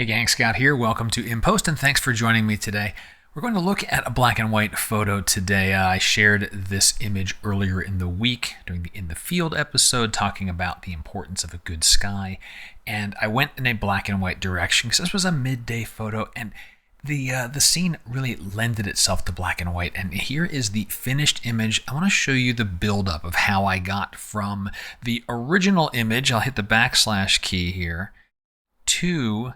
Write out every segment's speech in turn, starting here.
Hey gang, Scott here. Welcome to In Post and thanks for joining me today. We're going to look at a black and white photo today. I shared this image earlier in the week during the In the Field episode talking about the importance of a good sky. And I went in a black and white direction because this was a midday photo and the scene really lended itself to black and white. And here is the finished image. I want to show you the buildup of how I got from the original image, I'll hit the backslash key here, to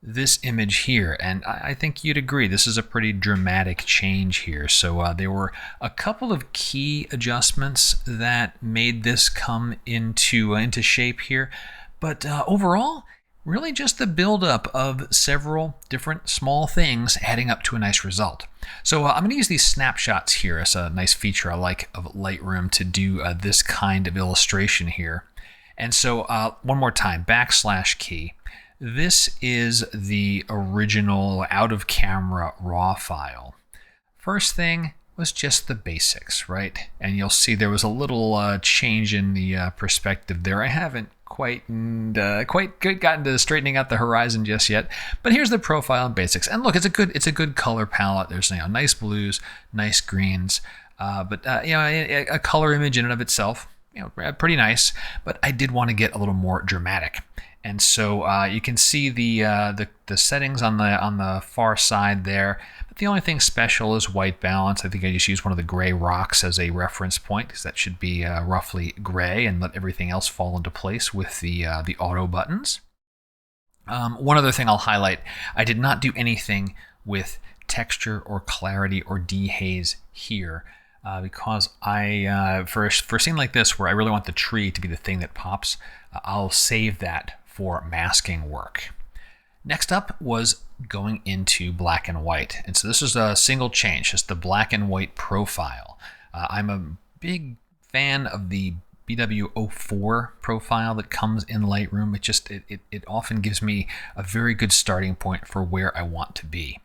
this image here, and I think you'd agree this is a pretty dramatic change here. So there were a couple of key adjustments that made this come into shape here, but overall, really just the buildup of several different small things adding up to a nice result. So I'm going to use these snapshots here as a nice feature I like of Lightroom to do this kind of illustration here. And so one more time, backslash key. This is the original out-of-camera RAW file. First thing was just the basics, right? And you'll see there was a little change in the perspective there. I haven't quite gotten to straightening out the horizon just yet, but here's the profile and basics. And look, it's a good color palette. There's nice blues, nice greens, but a color image in and of itself, pretty nice. But I did want to get a little more dramatic. And so you can see the settings on the far side there. But the only thing special is white balance. I think I just used one of the gray rocks as a reference point because that should be roughly gray, and let everything else fall into place with the auto buttons. One other thing I'll highlight: I did not do anything with texture or clarity or dehaze here. Because for a scene like this where I really want the tree to be the thing that pops, I'll save that for masking work. Next up was going into black and white. And so this is a single change, just the black and white profile. I'm a big fan of the BW04 profile that comes in Lightroom. It often gives me a very good starting point for where I want to be.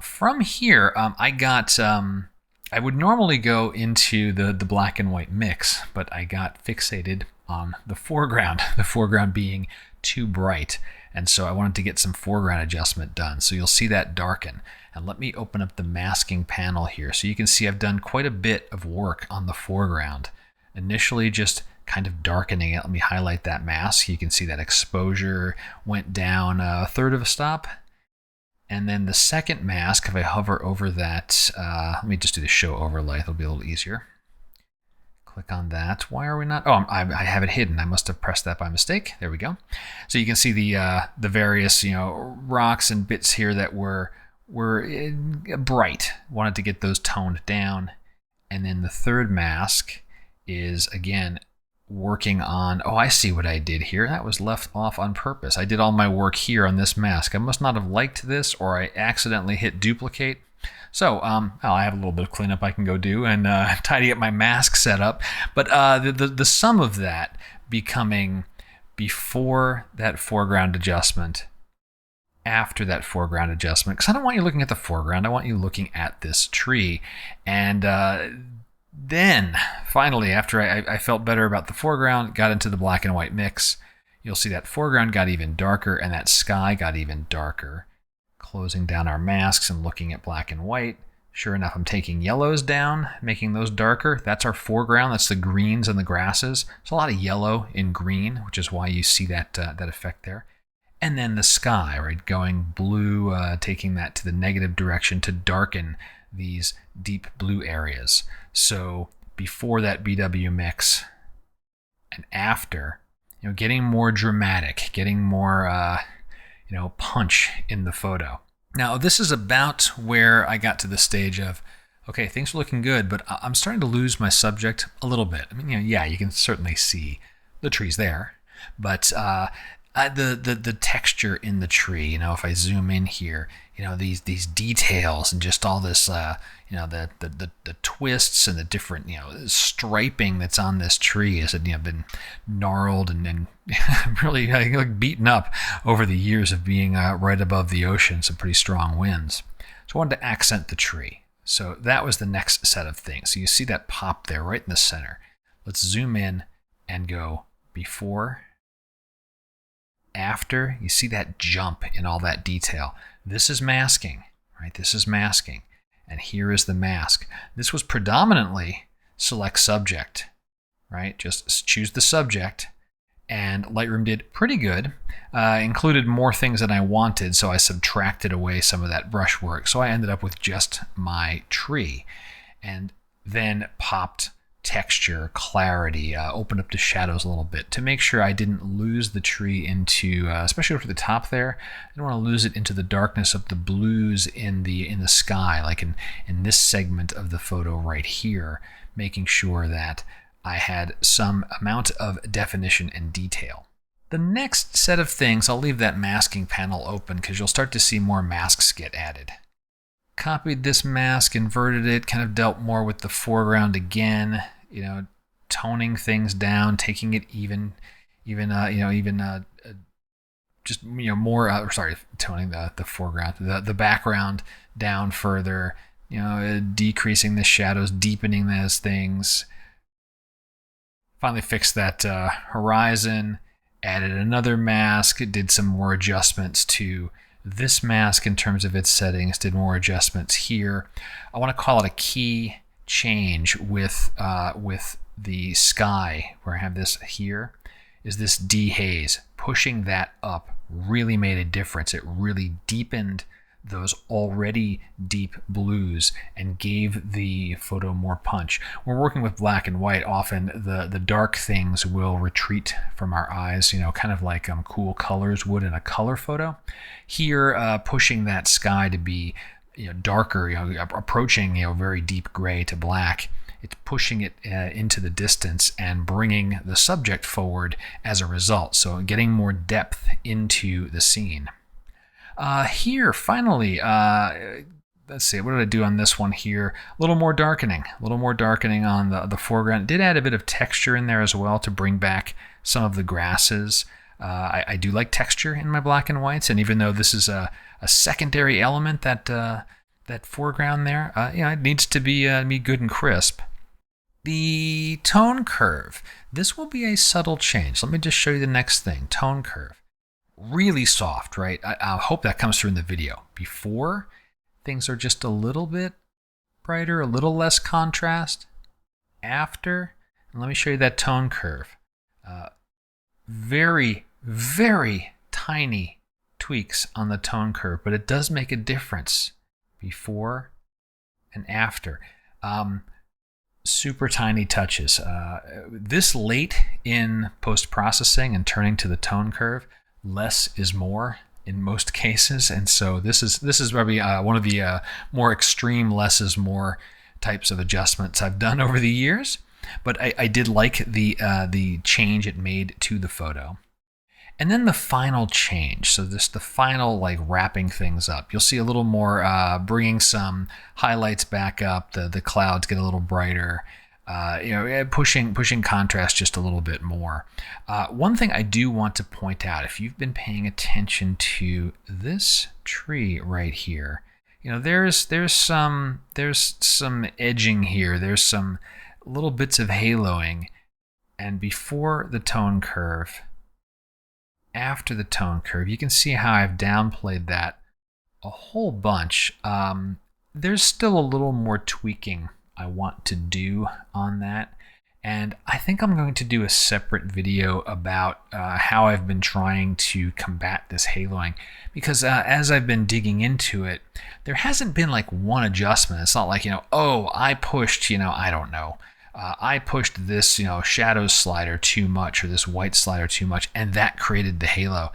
From here, I would normally go into the black and white mix, but I got fixated on the foreground being too bright. And so I wanted to get some foreground adjustment done. So you'll see that darken. And let me open up the masking panel here. So you can see I've done quite a bit of work on the foreground. Initially just kind of darkening it. Let me highlight that mask. You can see that exposure went down a third of a stop. And then the second mask, if I hover over that, let me just do the show overlay. It'll be a little easier. Click on that. Why are we not? Oh, I have it hidden. I must have pressed that by mistake. There we go. So you can see the various rocks and bits here that were bright. Wanted to get those toned down. And then the third mask is again working on, oh, I see what I did here. That was left off on purpose. I did all my work here on this mask. I must not have liked this, or I accidentally hit duplicate. So I have a little bit of cleanup I can go do and tidy up my mask setup. But the sum of that becoming before that foreground adjustment, after that foreground adjustment, because I don't want you looking at the foreground. I want you looking at this tree. And then, finally, after I felt better about the foreground, got into the black and white mix, you'll see that foreground got even darker and that sky got even darker. Closing down our masks and looking at black and white. Sure enough, I'm taking yellows down, making those darker. That's our foreground. That's the greens and the grasses. There's a lot of yellow in green, which is why you see that effect there. And then the sky, right, going blue, taking that to the negative direction to darken these deep blue areas. So before that BW mix and after, getting more dramatic, getting more, punch in the photo. Now, this is about where I got to the stage of, okay, things are looking good, but I'm starting to lose my subject a little bit. I mean, yeah, you can certainly see the trees there, but the texture in the tree, if I zoom in here, these details and just all this, the twists and the different, striping that's on this tree has been gnarled and really beaten up over the years of being right above the ocean, some pretty strong winds. So I wanted to accent the tree. So that was the next set of things. So you see that pop there right in the center. Let's zoom in and go before after, you see that jump in all that detail. This is masking, right? This is masking. And here is the mask. This was predominantly select subject, right? Just choose the subject. And Lightroom did pretty good. Included more things than I wanted, so I subtracted away some of that brush work. So I ended up with just my tree. And then popped texture, clarity, opened up the shadows a little bit to make sure I didn't lose the tree into, especially over the top there, I didn't want to lose it into the darkness of the blues in the sky, like in this segment of the photo right here, making sure that I had some amount of definition and detail. The next set of things, I'll leave that masking panel open because you'll start to see more masks get added. Copied this mask, inverted it, kind of dealt more with the foreground again, toning things down, taking it toning the foreground, the background down further, decreasing the shadows, deepening those things. Finally fixed that horizon, added another mask, did some more adjustments to this mask in terms of its settings, did more adjustments here. I want to call it a key change with the sky, where I have this here, is this dehaze. Pushing that up really made a difference. It really deepened those already deep blues and gave the photo more punch. We're working with black and white. Often the dark things will retreat from our eyes, kind of like cool colors would in a color photo. Here, pushing that sky to be darker, approaching very deep gray to black. It's pushing it into the distance and bringing the subject forward as a result. So getting more depth into the scene. Here, finally, let's see, what did I do on this one here? A little more darkening on the foreground. It did add a bit of texture in there as well to bring back some of the grasses. I do like texture in my black and whites, and even though this is a secondary element, that foreground there, it needs to be good and crisp. The tone curve. This will be a subtle change. Let me just show you the next thing. Tone curve. Really soft, right? I hope that comes through in the video. Before, things are just a little bit brighter, a little less contrast. After, and let me show you that tone curve. Very, very tiny tweaks on the tone curve, but it does make a difference before and after. Super tiny touches. This late in post-processing and turning to the tone curve, less is more in most cases, and so this is probably one of the more extreme less is more types of adjustments I've done over the years. But I did like the change it made to the photo. And then the final change, so the final wrapping things up. You'll see a little more bringing some highlights back up. The clouds get a little brighter. Pushing contrast just a little bit more. One thing I do want to point out, if you've been paying attention to this tree right here, there's some edging here. There's some little bits of haloing, and before the tone curve, after the tone curve, you can see how I've downplayed that a whole bunch. There's still a little more tweaking I want to do on that, and I think I'm going to do a separate video about how I've been trying to combat this haloing, because as I've been digging into it, there hasn't been one adjustment. It's not like, I pushed, I don't know, I pushed this shadow slider too much or this white slider too much, and that created the halo.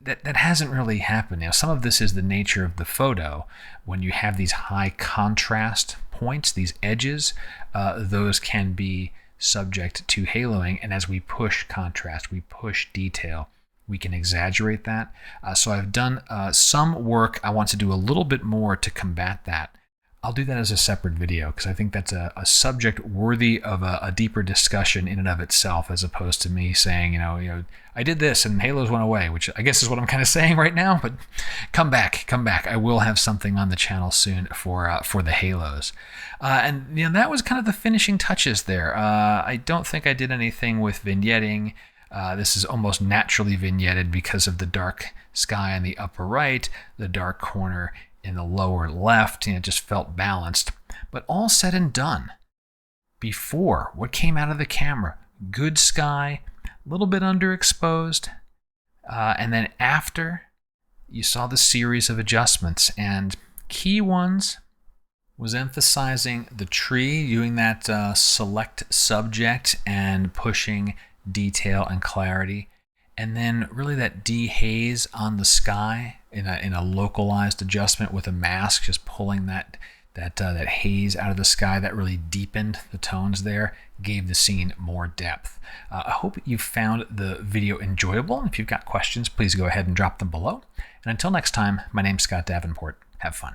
That hasn't really happened. Some of this is the nature of the photo. When you have these high contrast points, these edges, those can be subject to haloing, and as we push contrast, we push detail, we can exaggerate that. So I've done some work. I want to do a little bit more to combat that. I'll do that as a separate video because I think that's a subject worthy of a deeper discussion in and of itself, as opposed to me saying, I did this and halos went away, which I guess is what I'm kind of saying right now. But come back. I will have something on the channel soon for the halos. And that was kind of the finishing touches there. I don't think I did anything with vignetting. This is almost naturally vignetted because of the dark sky in the upper right, the dark corner in the lower left. It just felt balanced. But all said and done, before, what came out of the camera? Good sky, a little bit underexposed. And then after, you saw the series of adjustments. And key ones was emphasizing the tree, doing that select subject and pushing detail and clarity. And then really that dehaze on the sky in a localized adjustment with a mask, just pulling that haze out of the sky. That really deepened the tones there, gave the scene more depth. I hope you found the video enjoyable. If you've got questions, please go ahead and drop them below. And until next time, my name's Scott Davenport. Have fun.